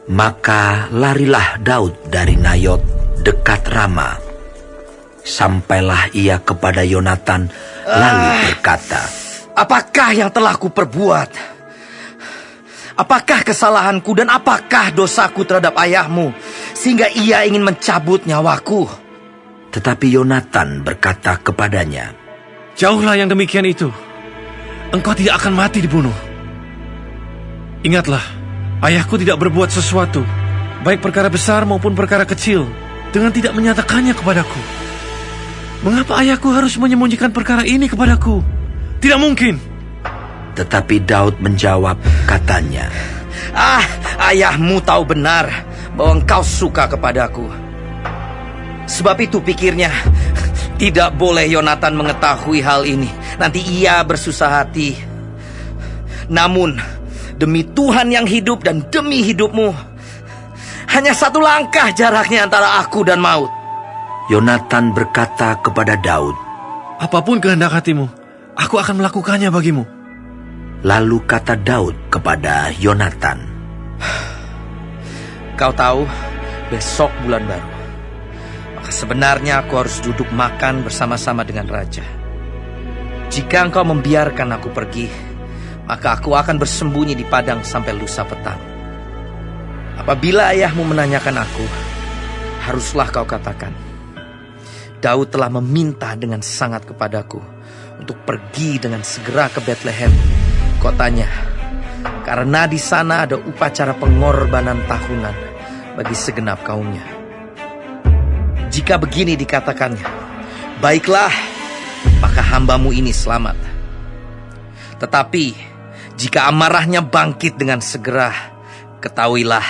Maka larilah Daud dari Nayot dekat Rama. Sampailah ia kepada Yonatan, lalu berkata, "Apakah yang telah kuperbuat? Apakah kesalahanku dan apakah dosaku terhadap ayahmu, sehingga ia ingin mencabut nyawaku?" Tetapi Yonatan berkata kepadanya, "Jauhlah yang demikian itu. Engkau tidak akan mati dibunuh. Ingatlah, ayahku tidak berbuat sesuatu, baik perkara besar maupun perkara kecil, dengan tidak menyatakannya kepadaku. Mengapa ayahku harus menyembunyikan perkara ini kepadaku? Tidak mungkin." Tetapi Daud menjawab, katanya, Ayahmu tahu benar bahwa engkau suka kepadaku. Sebab itu pikirnya, tidak boleh Yonatan mengetahui hal ini. Nanti ia bersusah hati. Namun, demi Tuhan yang hidup dan demi hidupmu, hanya satu langkah jaraknya antara aku dan maut." Yonatan berkata kepada Daud, "Apapun kehendak hatimu, aku akan melakukannya bagimu." Lalu kata Daud kepada Yonatan, "Kau tahu, besok bulan baru. Maka sebenarnya aku harus duduk makan bersama-sama dengan raja. Jika engkau membiarkan aku pergi, maka aku akan bersembunyi di padang sampai lusa petang. Apabila ayahmu menanyakan aku, haruslah kau katakan, Daud telah meminta dengan sangat kepadaku untuk pergi dengan segera ke Betlehem, kotanya, karena di sana ada upacara pengorbanan tahunan bagi segenap kaumnya. Jika begini dikatakannya, baiklah, maka hambamu ini selamat. Tetapi jika amarahnya bangkit dengan segera, ketahuilah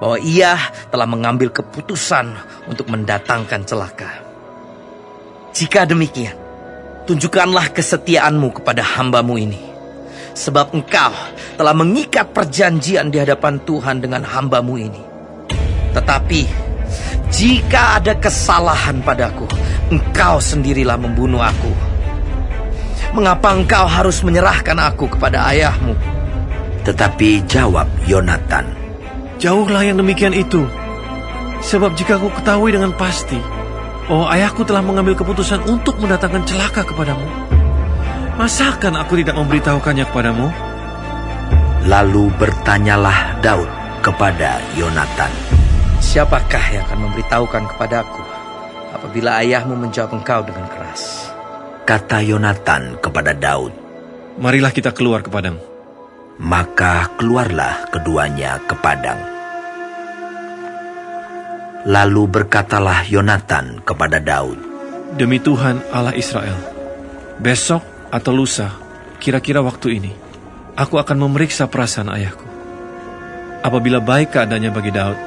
bahwa ia telah mengambil keputusan untuk mendatangkan celaka. Jika demikian, tunjukkanlah kesetiaanmu kepada hambamu ini, sebab engkau telah mengikat perjanjian di hadapan Tuhan dengan hambamu ini. Tetapi jika ada kesalahan padaku, engkau sendirilah membunuh aku. Mengapa engkau harus menyerahkan aku kepada ayahmu?" Tetapi jawab Yonatan, "Jauhlah yang demikian itu. Sebab jika aku ketahui dengan pasti bahwa ayahku telah mengambil keputusan untuk mendatangkan celaka kepadamu, masakan aku tidak memberitahukannya kepadamu?" Lalu bertanyalah Daud kepada Yonatan, "Siapakah yang akan memberitahukan kepadaku apabila ayahmu menjawab engkau dengan keras?" Kata Yonatan kepada Daud, "Marilah kita keluar ke padang." Maka keluarlah keduanya ke padang. Lalu berkatalah Yonatan kepada Daud, "Demi Tuhan Allah Israel, besok atau lusa, kira-kira waktu ini, aku akan memeriksa perasaan ayahku. Apabila baik keadaannya bagi Daud,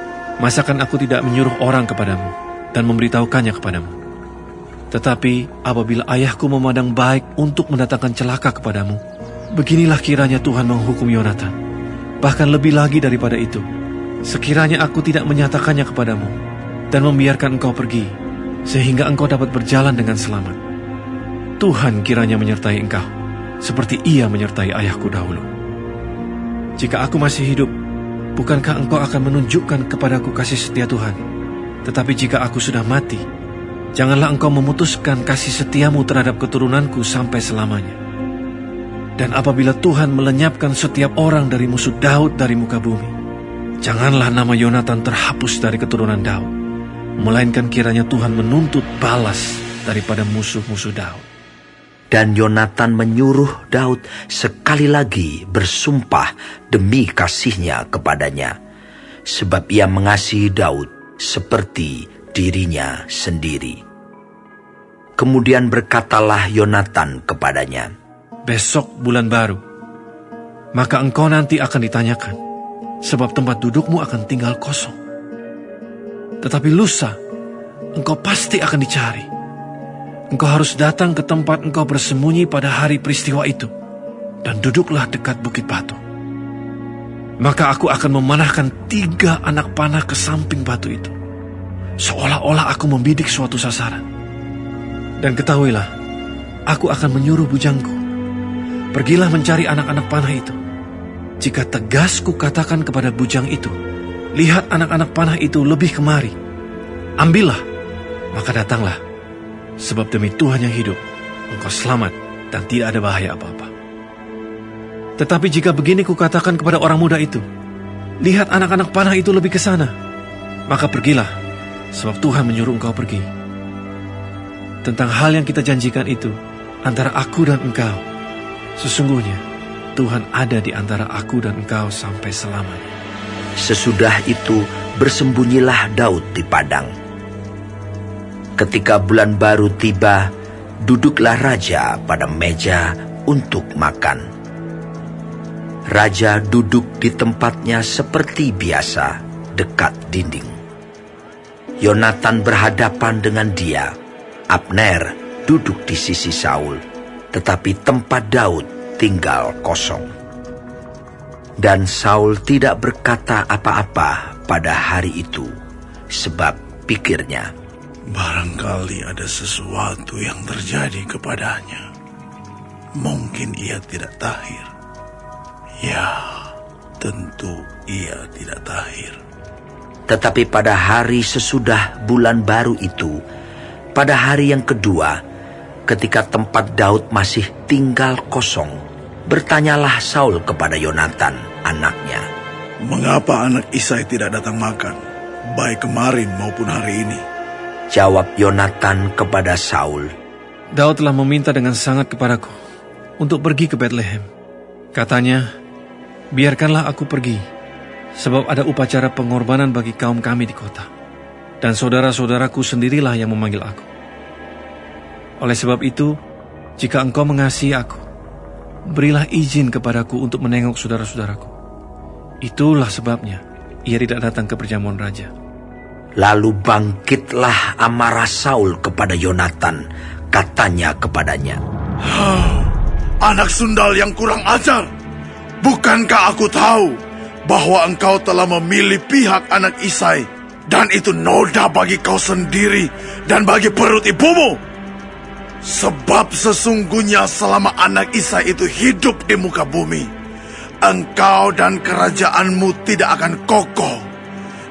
masakan aku tidak menyuruh orang kepadamu dan memberitahukannya kepadamu? Tetapi apabila ayahku memandang baik untuk mendatangkan celaka kepadamu, beginilah kiranya Tuhan menghukum Yonatan. Bahkan lebih lagi daripada itu, sekiranya aku tidak menyatakannya kepadamu dan membiarkan engkau pergi, sehingga engkau dapat berjalan dengan selamat. Tuhan kiranya menyertai engkau, seperti ia menyertai ayahku dahulu. Jika aku masih hidup, bukankah engkau akan menunjukkan kepadaku kasih setia Tuhan? Tetapi jika aku sudah mati, janganlah engkau memutuskan kasih setiamu terhadap keturunanku sampai selamanya. Dan apabila Tuhan melenyapkan setiap orang dari musuh Daud dari muka bumi, janganlah nama Yonatan terhapus dari keturunan Daud, melainkan kiranya Tuhan menuntut balas daripada musuh-musuh Daud." Dan Yonatan menyuruh Daud sekali lagi bersumpah demi kasihnya kepadanya, sebab ia mengasihi Daud seperti dirinya sendiri. Kemudian berkatalah Yonatan kepadanya, "Besok bulan baru, maka engkau nanti akan ditanyakan, sebab tempat dudukmu akan tinggal kosong. Tetapi lusa, engkau pasti akan dicari. Engkau harus datang ke tempat engkau bersembunyi pada hari peristiwa itu, dan duduklah dekat bukit batu. Maka aku akan memanahkan 3 anak panah ke samping batu itu, seolah-olah aku membidik suatu sasaran. Dan ketahuilah, aku akan menyuruh bujangku, pergilah mencari anak-anak panah itu. Jika tegas ku katakan kepada bujang itu, lihat anak-anak panah itu lebih kemari. Ambillah, maka datanglah. Sebab demi Tuhan yang hidup, engkau selamat dan tidak ada bahaya apa-apa. Tetapi jika begini kukatakan kepada orang muda itu, lihat anak-anak panah itu lebih ke sana, maka pergilah, sebab Tuhan menyuruh engkau pergi. Tentang hal yang kita janjikan itu, antara aku dan engkau, sesungguhnya Tuhan ada di antara aku dan engkau sampai selamanya. Sesudah itu bersembunyilah Daud di padang. Ketika bulan baru tiba, duduklah raja pada meja untuk makan. Raja duduk di tempatnya seperti biasa, dekat dinding. Yonatan berhadapan dengan dia. Abner duduk di sisi Saul, tetapi tempat Daud tinggal kosong. Dan Saul tidak berkata apa-apa pada hari itu, sebab pikirnya, barangkali ada sesuatu yang terjadi kepadanya. Mungkin ia tidak tahir. Ya, tentu ia tidak tahir. Tetapi pada hari sesudah bulan baru itu, pada hari yang kedua, ketika tempat Daud masih tinggal kosong, bertanyalah Saul kepada Yonatan, anaknya. Mengapa anak Isai tidak datang makan, baik kemarin maupun hari ini? Jawab Yonatan kepada Saul, Daud telah meminta dengan sangat kepadaku untuk pergi ke Betlehem. Katanya, biarkanlah aku pergi, sebab ada upacara pengorbanan bagi kaum kami di kota. Dan saudara-saudaraku sendirilah yang memanggil aku. Oleh sebab itu, jika engkau mengasihi aku, berilah izin kepadaku untuk menengok saudara-saudaraku. Itulah sebabnya ia tidak datang ke perjamuan raja. Lalu bangkitlah amarah Saul kepada Yonatan, katanya kepadanya, Anak sundal yang kurang ajar, bukankah aku tahu bahwa engkau telah memilih pihak anak Isai, dan itu noda bagi kau sendiri dan bagi perut ibumu? Sebab sesungguhnya selama anak Isai itu hidup di muka bumi, engkau dan kerajaanmu tidak akan kokoh.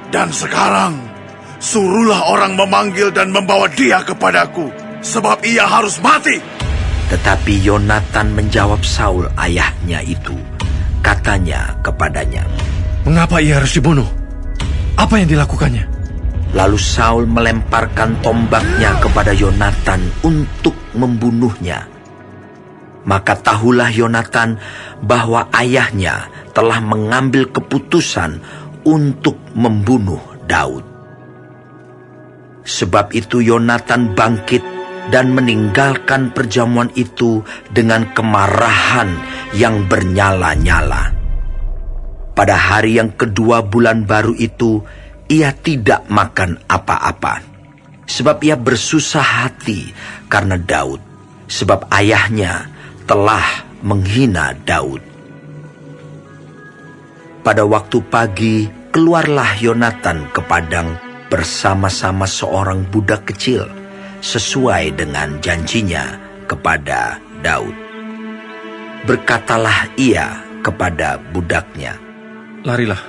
Dan sekarang, suruhlah orang memanggil dan membawa dia kepadaku, sebab ia harus mati. Tetapi Yonatan menjawab Saul ayahnya itu, katanya kepadanya, Mengapa ia harus dibunuh? Apa yang dilakukannya? Lalu Saul melemparkan tombaknya kepada Yonatan untuk membunuhnya. Maka tahulah Yonatan bahwa ayahnya telah mengambil keputusan untuk membunuh Daud. Sebab itu Yonatan bangkit dan meninggalkan perjamuan itu dengan kemarahan yang bernyala-nyala. Pada hari yang kedua bulan baru itu, ia tidak makan apa-apa. Sebab ia bersusah hati karena Daud, sebab ayahnya telah menghina Daud. Pada waktu pagi, keluarlah Yonatan ke padang bersama-sama seorang budak kecil, sesuai dengan janjinya kepada Daud. Berkatalah ia kepada budaknya, Larilah,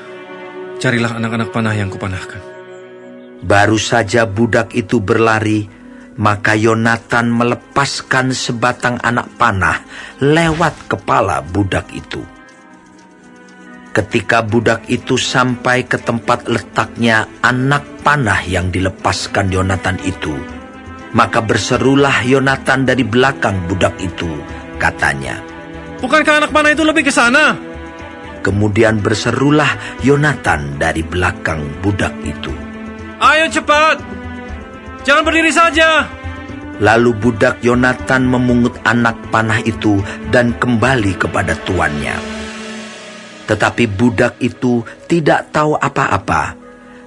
carilah anak-anak panah yang kupanahkan. Baru saja budak itu berlari, maka Yonatan melepaskan sebatang anak panah lewat kepala budak itu. Ketika budak itu sampai ke tempat letaknya anak panah yang dilepaskan Yonatan itu, maka berserulah Yonatan dari belakang budak itu, katanya, Bukankah anak panah itu lebih ke sana? Kemudian berserulah Yonatan dari belakang budak itu, Ayo cepat, jangan berdiri saja. Lalu budak Yonatan memungut anak panah itu dan kembali kepada tuannya. Tetapi budak itu tidak tahu apa-apa.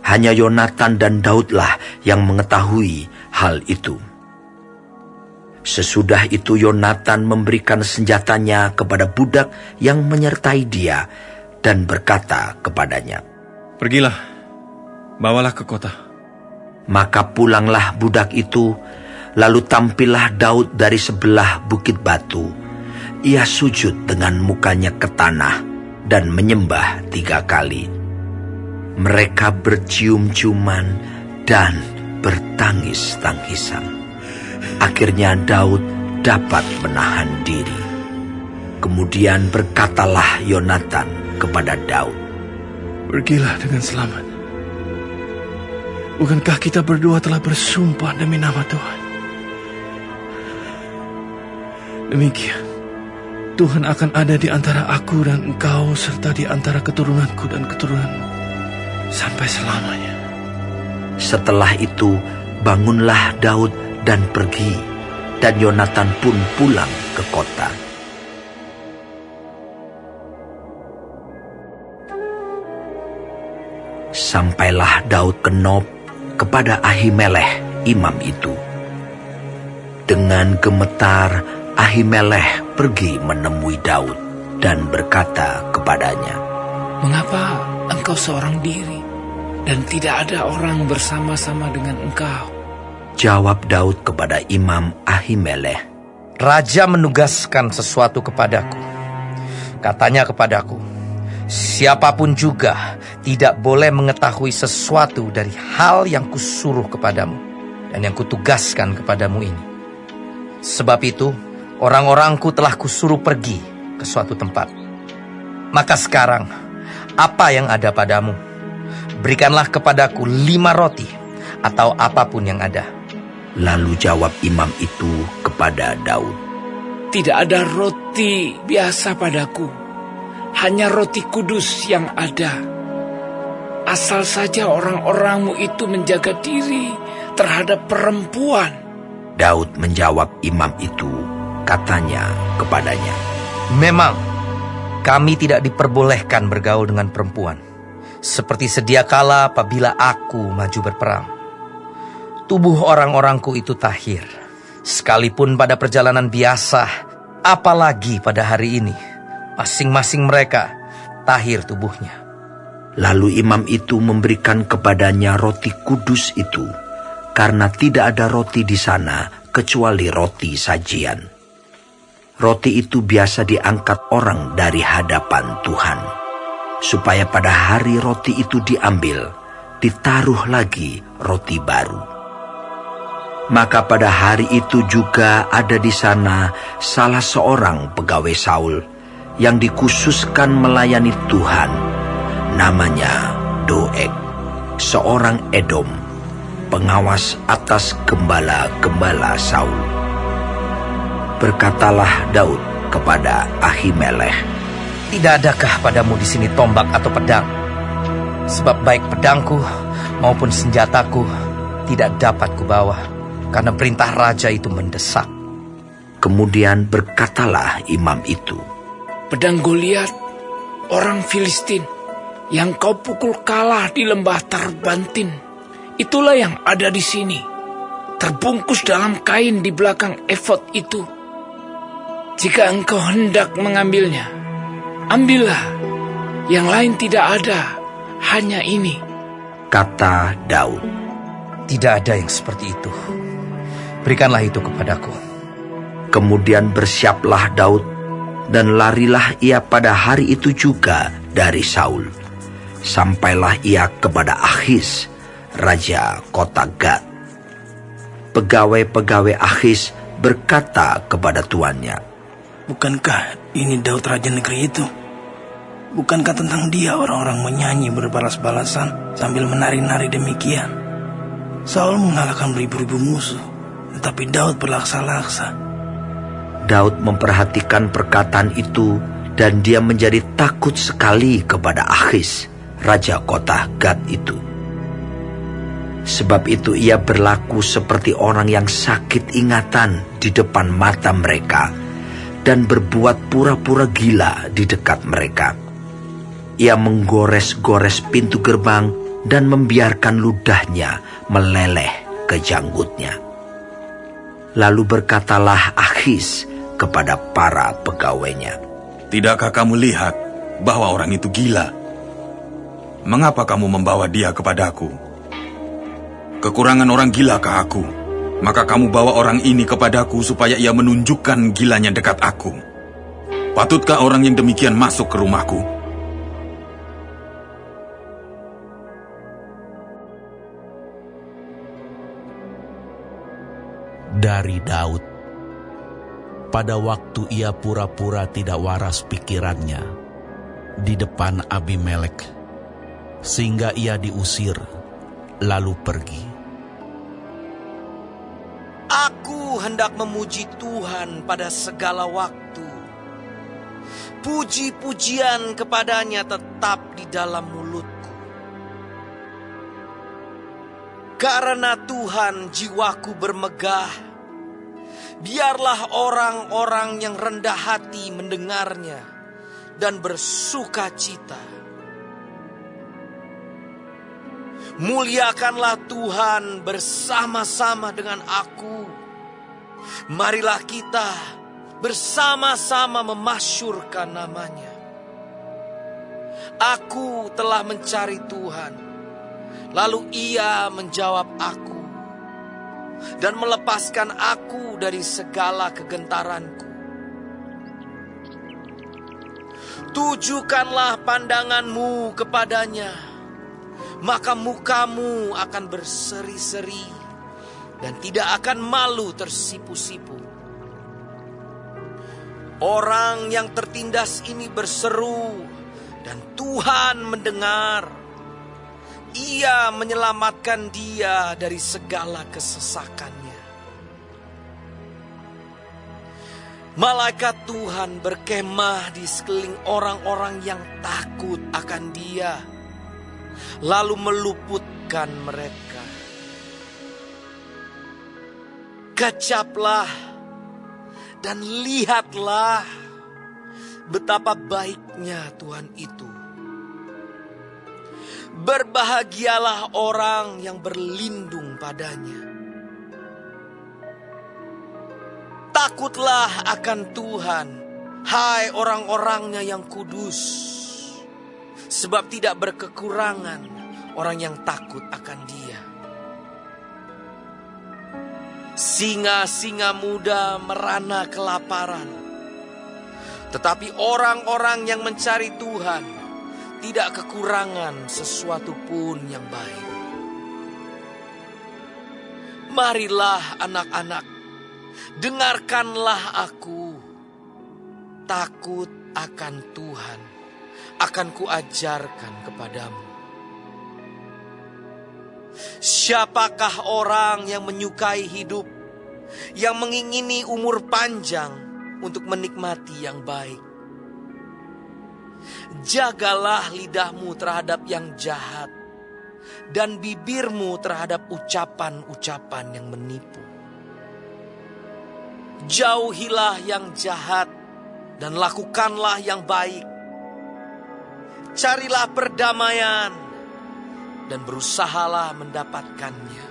Hanya Yonatan dan Daudlah yang mengetahui hal itu. Sesudah itu Yonatan memberikan senjatanya kepada budak yang menyertai dia dan berkata kepadanya, Pergilah, bawalah ke kota. Maka pulanglah budak itu, lalu tampillah Daud dari sebelah bukit batu. Ia sujud dengan mukanya ke tanah dan menyembah 3 kali. Mereka bercium-ciuman dan bertangis-tangisan. Akhirnya Daud dapat menahan diri. Kemudian berkatalah Yonatan kepada Daud, Pergilah dengan selamat. Bukankah kita berdua telah bersumpah demi nama Tuhan? Demikian, Tuhan akan ada di antara aku dan engkau serta di antara keturunanku dan keturunanmu sampai selamanya. Setelah itu bangunlah Daud dan pergi, dan Yonatan pun pulang ke kota. Sampailah Daud ke Nob kepada Ahimelech imam itu. Dengan gemetar Ahimelech pergi menemui Daud dan berkata kepadanya, Mengapa engkau seorang diri dan tidak ada orang bersama-sama dengan engkau? Jawab Daud kepada Imam Ahimelech, Raja menugaskan sesuatu kepadaku. Katanya kepadaku, siapapun juga tidak boleh mengetahui sesuatu dari hal yang kusuruh kepadamu dan yang kutugaskan kepadamu ini. Sebab itu, orang-orangku telah kusuruh pergi ke suatu tempat. Maka sekarang, apa yang ada padamu? Berikanlah kepadaku 5 roti atau apapun yang ada. Lalu jawab imam itu kepada Daud, Tidak ada roti biasa padaku, hanya roti kudus yang ada. Asal saja orang-orangmu itu menjaga diri terhadap perempuan. Daud menjawab imam itu, katanya kepadanya, Memang, kami tidak diperbolehkan bergaul dengan perempuan, seperti sedia kala apabila aku maju berperang. Tubuh orang-orangku itu tahir, sekalipun pada perjalanan biasa, apalagi pada hari ini, masing-masing mereka tahir tubuhnya. Lalu imam itu memberikan kepadanya roti kudus itu, karena tidak ada roti di sana kecuali roti sajian. Roti itu biasa diangkat orang dari hadapan Tuhan, supaya pada hari roti itu diambil, ditaruh lagi roti baru. Maka pada hari itu juga ada di sana salah seorang pegawai Saul yang dikhususkan melayani Tuhan, namanya Doeg, seorang Edom, pengawas atas gembala-gembala Saul. Berkatalah Daud kepada Ahimelech, Tidak adakah padamu di sini tombak atau pedang? Sebab baik pedangku maupun senjataku tidak dapat kubawa, karena perintah raja itu mendesak. Kemudian berkatalah imam itu, Pedang Goliat, orang Filistin, yang kau pukul kalah di lembah Tarbantin, itulah yang ada di sini, terbungkus dalam kain di belakang efod itu. Jika engkau hendak mengambilnya, ambillah, yang lain tidak ada, hanya ini. kata Daud. Tidak ada yang seperti itu. Berikanlah itu kepadaku. Kemudian bersiaplah Daud, dan larilah ia pada hari itu juga dari Saul. Sampailah ia kepada Akhis, raja kota Gad. Pegawai-pegawai Akhis berkata kepada tuannya, Bukankah ini Daud raja negeri itu? Bukankah tentang dia orang-orang menyanyi berbalas-balasan sambil menari-nari demikian? Saul mengalahkan beribu-ribu musuh, tetapi Daud berlaksa-laksa. Daud memperhatikan perkataan itu, dan dia menjadi takut sekali kepada Akhis, raja kota Gad itu. Sebab itu ia berlaku seperti orang yang sakit ingatan di depan mata mereka, dan berbuat pura-pura gila di dekat mereka. Ia menggores-gores pintu gerbang dan membiarkan ludahnya meleleh ke janggutnya. Lalu berkatalah Akhis kepada para pegawainya, Tidakkah kamu lihat bahwa orang itu gila? Mengapa kamu membawa dia kepadaku? Kekurangan orang gilakah aku? Maka kamu bawa orang ini kepadaku supaya ia menunjukkan gilanya dekat aku. Patutkah orang yang demikian masuk ke rumahku? dari Daud. Pada waktu ia pura-pura tidak waras pikirannya di depan Abimelek, sehingga ia diusir lalu pergi. Aku hendak memuji Tuhan pada segala waktu. Puji-pujian kepadanya tetap di dalam mulutku. Karena Tuhan jiwaku bermegah. Biarlah orang-orang yang rendah hati mendengarnya dan bersuka cita. Muliakanlah Tuhan bersama-sama dengan aku. Marilah kita bersama-sama memasyurkan namanya. Aku telah mencari Tuhan, lalu Ia menjawab aku dan melepaskan aku dari segala kegentaranku. Tujukanlah pandanganmu kepadanya, maka mukamu akan berseri-seri dan tidak akan malu tersipu-sipu. Orang yang tertindas ini berseru dan Tuhan mendengar. Ia menyelamatkan dia dari segala kesesakannya. Malaikat Tuhan berkemah di sekeliling orang-orang yang takut akan dia, lalu meluputkan mereka. Kecaplah dan lihatlah betapa baiknya Tuhan itu. Berbahagialah orang yang berlindung padanya. Takutlah akan Tuhan, hai orang-orangnya yang kudus, sebab tidak berkekurangan orang yang takut akan Dia. Singa-singa muda merana kelaparan, tetapi orang-orang yang mencari Tuhan tidak kekurangan sesuatu pun yang baik. Marilah anak-anak, dengarkanlah aku. Takut akan Tuhan akan kuajarkan kepadamu. Siapakah orang yang menyukai hidup, yang mengingini umur panjang untuk menikmati yang baik? Jagalah lidahmu terhadap yang jahat dan bibirmu terhadap ucapan-ucapan yang menipu. Jauhilah yang jahat dan lakukanlah yang baik. Carilah perdamaian dan berusahalah mendapatkannya.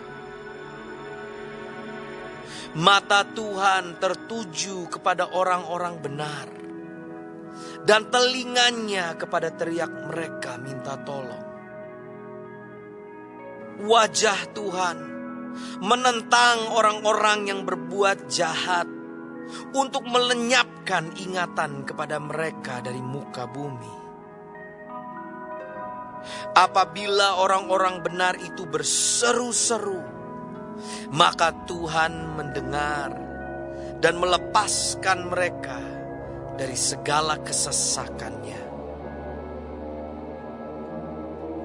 Mata Tuhan tertuju kepada orang-orang benar, dan telinganya kepada teriak mereka minta tolong. Wajah Tuhan menentang orang-orang yang berbuat jahat untuk melenyapkan ingatan kepada mereka dari muka bumi. Apabila orang-orang benar itu berseru-seru, maka Tuhan mendengar dan melepaskan mereka dari segala kesesakannya.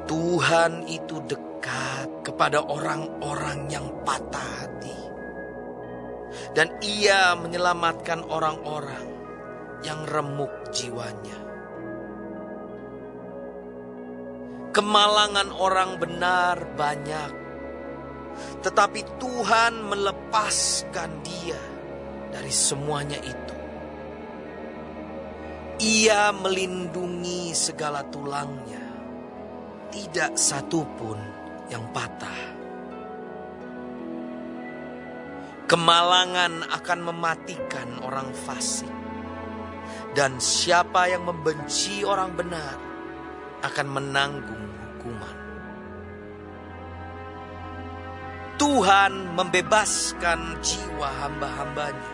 Tuhan itu dekat kepada orang-orang yang patah hati, dan Ia menyelamatkan orang-orang yang remuk jiwanya. Kemalangan orang benar banyak, tetapi Tuhan melepaskan dia dari semuanya itu. Ia melindungi segala tulangnya, tidak satu pun yang patah. Kemalangan akan mematikan orang fasik, dan siapa yang membenci orang benar akan menanggung hukuman. Tuhan membebaskan jiwa hamba-hambanya,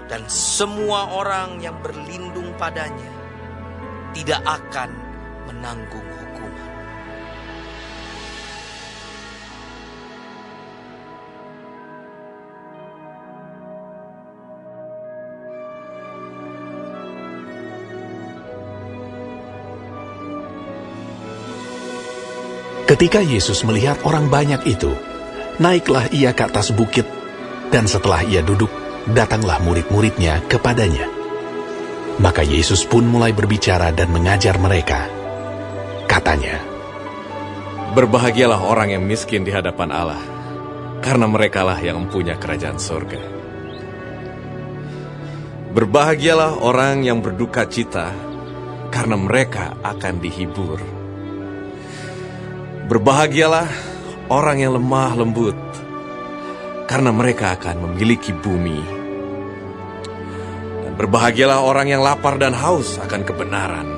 dan semua orang yang berlindung padanya tidak akan menanggung hukuman. Ketika Yesus melihat orang banyak itu, naiklah ia ke atas bukit, dan setelah ia duduk, datanglah murid-muridnya kepadanya. Maka Yesus pun mulai berbicara dan mengajar mereka. Katanya, "Berbahagialah orang yang miskin di hadapan Allah, karena merekalah yang mempunyai kerajaan surga. Berbahagialah orang yang berduka cita, karena mereka akan dihibur. Berbahagialah orang yang lemah lembut, karena mereka akan memiliki bumi. Dan berbahagialah orang yang lapar dan haus akan kebenaran,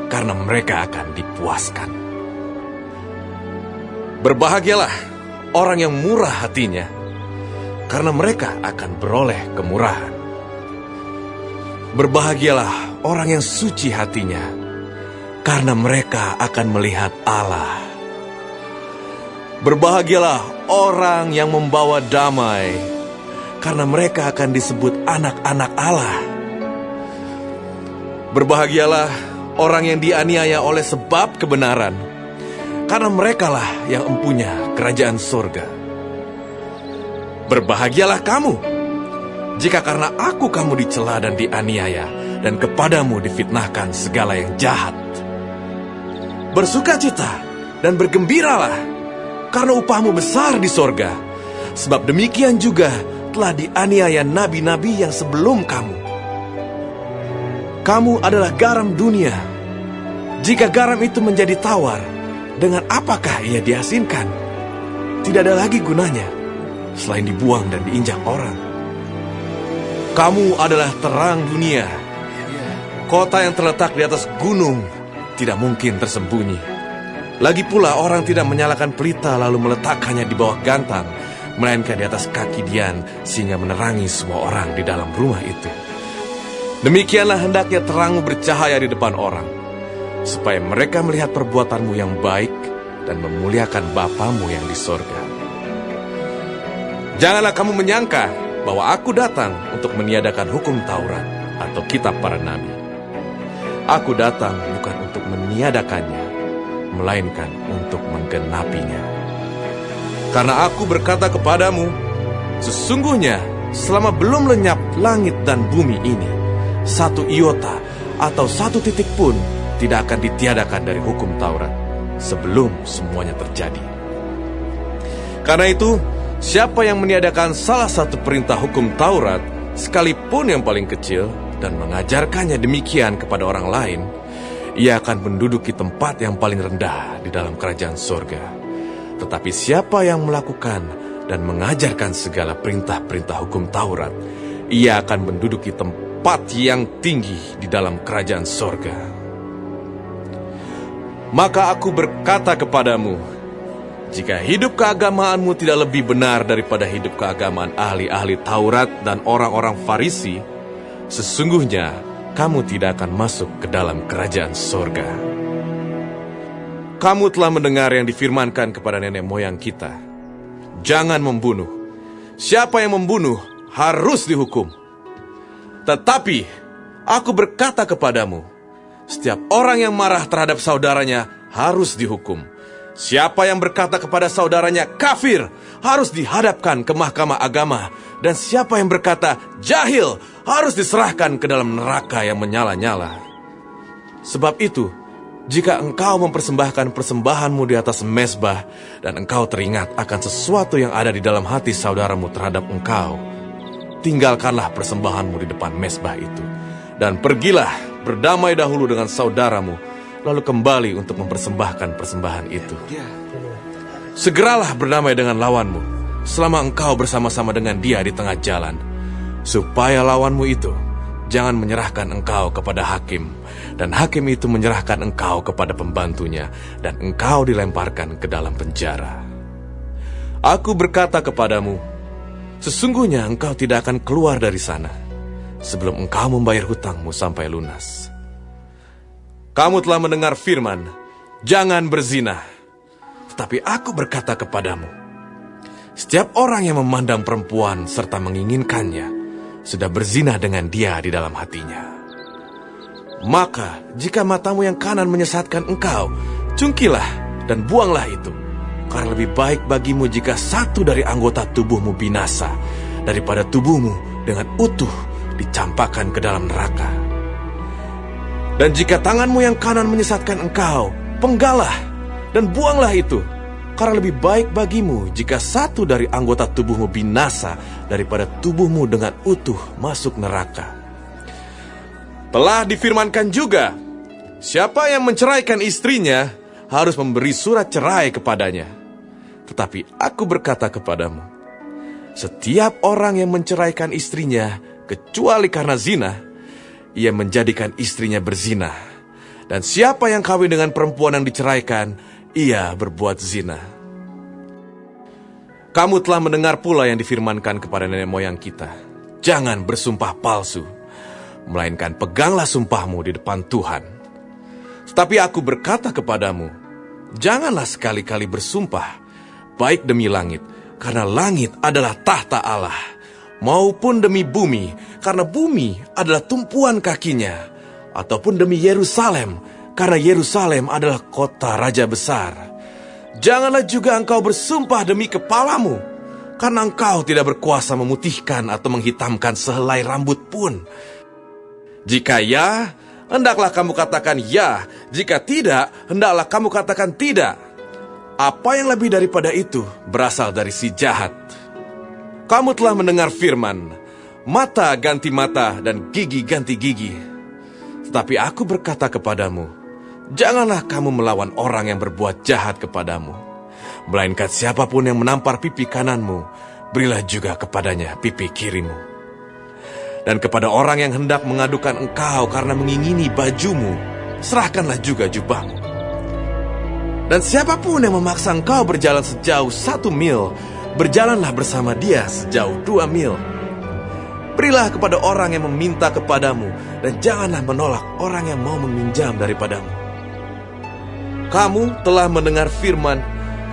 karena mereka akan dipuaskan. Berbahagialah orang yang murah hatinya, karena mereka akan beroleh kemurahan. Berbahagialah orang yang suci hatinya, karena mereka akan melihat Allah. Berbahagialah orang yang membawa damai, karena mereka akan disebut anak-anak Allah. Berbahagialah orang yang dianiaya oleh sebab kebenaran, karena merekalah yang mempunyai kerajaan surga. Berbahagialah kamu, jika karena aku kamu dicela dan dianiaya, dan kepadamu difitnahkan segala yang jahat. Bersukacita dan bergembiralah, karena upahmu besar di sorga, sebab demikian juga telah dianiaya nabi-nabi yang sebelum kamu. Kamu adalah garam dunia. Jika garam itu menjadi tawar, dengan apakah ia diasinkan? Tidak ada lagi gunanya, selain dibuang dan diinjak orang. Kamu adalah terang dunia. Kota yang terletak di atas gunung tidak mungkin tersembunyi. Lagi pula orang tidak menyalakan pelita lalu meletakkannya di bawah gantang, melainkan di atas kaki dian sehingga menerangi semua orang di dalam rumah itu. Demikianlah hendaknya terangmu bercahaya di depan orang, supaya mereka melihat perbuatanmu yang baik dan memuliakan Bapamu yang di sorga. Janganlah kamu menyangka bahwa aku datang untuk meniadakan hukum Taurat atau kitab para nabi. Aku datang bukan untuk meniadakannya, melainkan untuk menggenapinya. Karena aku berkata kepadamu, sesungguhnya selama belum lenyap langit dan bumi ini, satu iota atau satu titik pun tidak akan ditiadakan dari hukum Taurat sebelum semuanya terjadi. Karena itu, siapa yang meniadakan salah satu perintah hukum Taurat, sekalipun yang paling kecil, dan mengajarkannya demikian kepada orang lain, ia akan menduduki tempat yang paling rendah di dalam kerajaan surga. Tetapi siapa yang melakukan dan mengajarkan segala perintah-perintah hukum Taurat, ia akan menduduki tempat yang tinggi di dalam kerajaan surga. Maka aku berkata kepadamu, jika hidup keagamaanmu tidak lebih benar daripada hidup keagamaan ahli-ahli Taurat dan orang-orang Farisi, sesungguhnya kamu tidak akan masuk ke dalam kerajaan sorga. Kamu telah mendengar yang difirmankan kepada nenek moyang kita, jangan membunuh. Siapa yang membunuh harus dihukum. Tetapi aku berkata kepadamu, setiap orang yang marah terhadap saudaranya harus dihukum. Siapa yang berkata kepada saudaranya kafir harus dihadapkan ke mahkamah agama, dan siapa yang berkata jahil harus diserahkan ke dalam neraka yang menyala-nyala. Sebab itu, jika engkau mempersembahkan persembahanmu di atas mezbah, dan engkau teringat akan sesuatu yang ada di dalam hati saudaramu terhadap engkau, tinggalkanlah persembahanmu di depan mezbah itu, dan pergilah berdamai dahulu dengan saudaramu, lalu kembali untuk mempersembahkan persembahan itu. Segeralah berdamai dengan lawanmu, selama engkau bersama-sama dengan dia di tengah jalan, supaya lawanmu itu jangan menyerahkan engkau kepada hakim, dan hakim itu menyerahkan engkau kepada pembantunya, dan engkau dilemparkan ke dalam penjara. Aku berkata kepadamu, sesungguhnya engkau tidak akan keluar dari sana sebelum engkau membayar hutangmu sampai lunas. Kamu telah mendengar firman, jangan berzina. Tetapi aku berkata kepadamu, setiap orang yang memandang perempuan serta menginginkannya, sudah berzina dengan dia di dalam hatinya. Maka, jika matamu yang kanan menyesatkan engkau, cungkilah dan buanglah itu. Karena lebih baik bagimu jika satu dari anggota tubuhmu binasa, daripada tubuhmu dengan utuh dicampakkan ke dalam neraka. Dan jika tanganmu yang kanan menyesatkan engkau, penggalah dan buanglah itu. Karena lebih baik bagimu jika satu dari anggota tubuhmu binasa, daripada tubuhmu dengan utuh masuk neraka. Telah difirmankan juga, siapa yang menceraikan istrinya harus memberi surat cerai kepadanya. Tetapi aku berkata kepadamu, setiap orang yang menceraikan istrinya kecuali karena zina, ia menjadikan istrinya berzina. Dan siapa yang kawin dengan perempuan yang diceraikan, ia berbuat zina. Kamu telah mendengar pula yang difirmankan kepada nenek moyang kita, jangan bersumpah palsu, melainkan peganglah sumpahmu di depan Tuhan. Tetapi aku berkata kepadamu, janganlah sekali-kali bersumpah, baik demi langit, karena langit adalah tahta Allah, maupun demi bumi, karena bumi adalah tumpuan kakinya, ataupun demi Yerusalem, karena Yerusalem adalah kota raja besar. Janganlah juga engkau bersumpah demi kepalamu, karena engkau tidak berkuasa memutihkan atau menghitamkan sehelai rambut pun. Jika ya, hendaklah kamu katakan ya, jika tidak, hendaklah kamu katakan tidak. Apa yang lebih daripada itu berasal dari si jahat. Kamu telah mendengar firman, mata ganti mata dan gigi ganti gigi. Tetapi aku berkata kepadamu, janganlah kamu melawan orang yang berbuat jahat kepadamu. Melainkan siapapun yang menampar pipi kananmu, berilah juga kepadanya pipi kirimu. Dan kepada orang yang hendak mengadukan engkau karena mengingini bajumu, serahkanlah juga jubahmu. Dan siapapun yang memaksa engkau berjalan sejauh 1 mil, berjalanlah bersama dia sejauh 2 mil. Berilah kepada orang yang meminta kepadamu, dan janganlah menolak orang yang mau meminjam daripadamu. Kamu telah mendengar firman,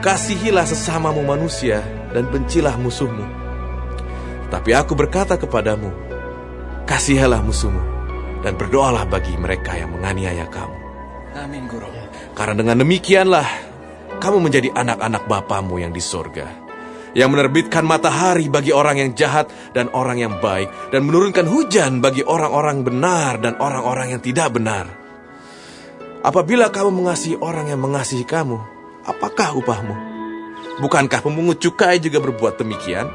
kasihilah sesamamu manusia, dan bencilah musuhmu. Tapi aku berkata kepadamu, kasihilah musuhmu, dan berdoalah bagi mereka yang menganiaya kamu. Amin, Guru. Karena dengan demikianlah, kamu menjadi anak-anak Bapamu yang di sorga, yang menerbitkan matahari bagi orang yang jahat dan orang yang baik, dan menurunkan hujan bagi orang-orang benar dan orang-orang yang tidak benar. Apabila kamu mengasihi orang yang mengasihi kamu, apakah upahmu? Bukankah pemungut cukai juga berbuat demikian?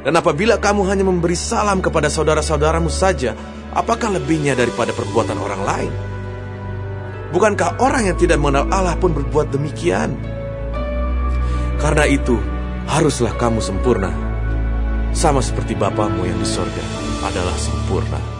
Dan apabila kamu hanya memberi salam kepada saudara-saudaramu saja, apakah lebihnya daripada perbuatan orang lain? Bukankah orang yang tidak mengenal Allah pun berbuat demikian? Karena itu, haruslah kamu sempurna, sama seperti Bapamu yang di sorga adalah sempurna.